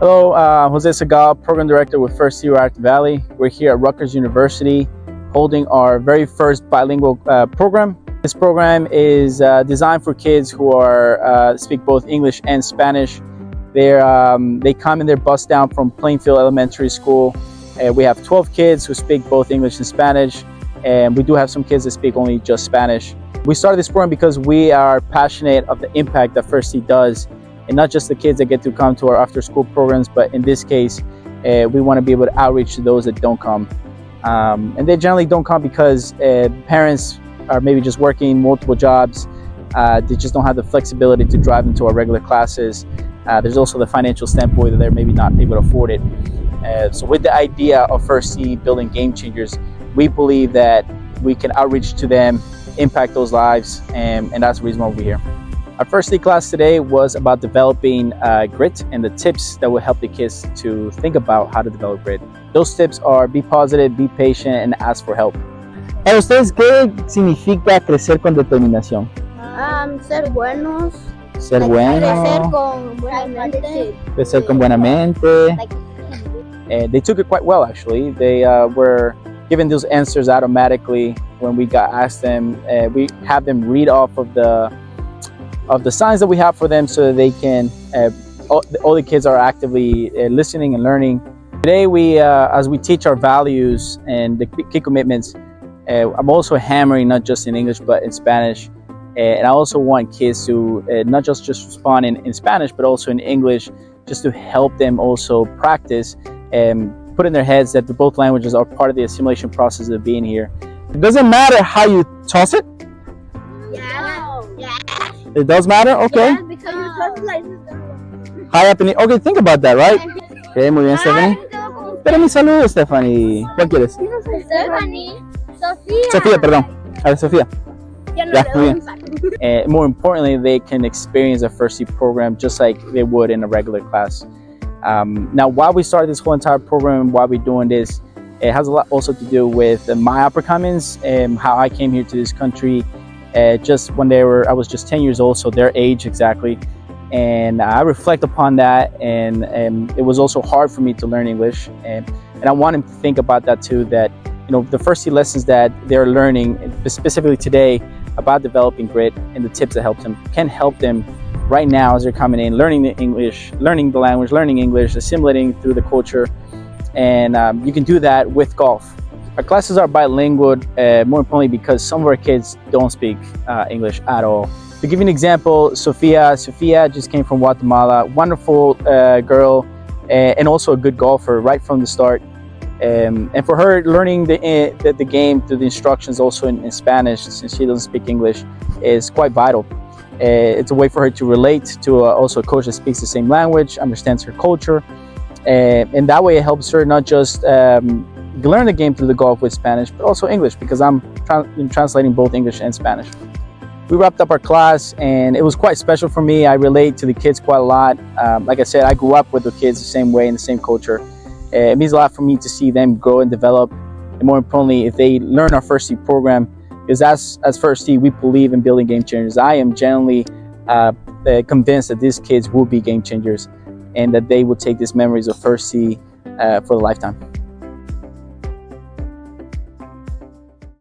Hello, Jose Segal, Program Director with First Year Raritan Valley. We're here at Rutgers University holding our very first bilingual program. This program is designed for kids who speak both English and Spanish. They come and they're bused down from Plainfield Elementary School. We have 12 kids who speak both English and Spanish, and we do have some kids that speak only just Spanish. We started this program because we are passionate of the impact that First Tee does, and not just the kids that get to come to our after-school programs, but in this case, we want to be able to outreach to those that don't come. And they generally don't come because parents are maybe just working multiple jobs. They just don't have the flexibility to drive them to our regular classes. There's also the financial standpoint that they're maybe not able to afford it. So with the idea of First Tee building game changers, we believe that we can outreach to them, impact those lives, and that's the reason why we're here. Our First Tee class today was about developing grit and the tips that will help the kids to think about how to develop grit. Those tips are be positive, be patient, and ask for help. ¿Para ustedes qué significa crecer con determinación? Ser buenos. Ser bueno. Crecer con buena mente. Crecer con buena mente. They took it quite well, actually. They were given those answers automatically when we got asked them. We have them read off of the signs that we have for them so that they can, all the kids are actively listening and learning. Today, as we teach our values and the key commitments, I'm also hammering not just in English but in Spanish. And I also want kids to not just respond in Spanish but also in English, just to help them also practice and put in their heads that both languages are part of the assimilation process of being here. It doesn't matter how you toss it? Yeah. It does matter? Okay. Yeah, because you toss it like this. High up in the... Okay, think about that, right? Okay, muy bien, Stephanie. Pero mi saludo, Stephanie. ¿Cuál quieres? Stephanie. Sofía. Sofía, perdón. A ver, Sofía. Yeah, muy bien. And more importantly, they can experience a First Tee program just like they would in a regular class. Now, why we started this whole entire program, why we're doing this, it has a lot also to do with my uppercomings and how I came here to this country just when I was just 10 years old, so their age exactly. And I reflect upon that, and it was also hard for me to learn English. And I want them to think about that too, that the First Tee lessons that they're learning, specifically today, about developing grit and the tips that can help them right now as they're coming in, learning the English, learning the language, learning English, assimilating through the culture. And you can do that with golf. Our classes are bilingual, more importantly because some of our kids don't speak English at all. To give you an example, Sofia just came from Guatemala, wonderful girl, and also a good golfer right from the start. And for her, learning the game through the instructions also in Spanish, since she doesn't speak English, is quite vital. It's a way for her to relate to also a coach that speaks the same language, understands her culture, and that way it helps her not just learn the game through the golf with Spanish, but also English, because I'm translating both English and Spanish. We wrapped up our class, and it was quite special for me. I relate to the kids quite a lot. Like I said, I grew up with the kids the same way in the same culture. It means a lot for me to see them grow and develop, and more importantly, if they learn our First Tee program, because as First Tee, we believe in building game changers. I am genuinely convinced that these kids will be game changers, and that they will take these memories of First Tee for a lifetime.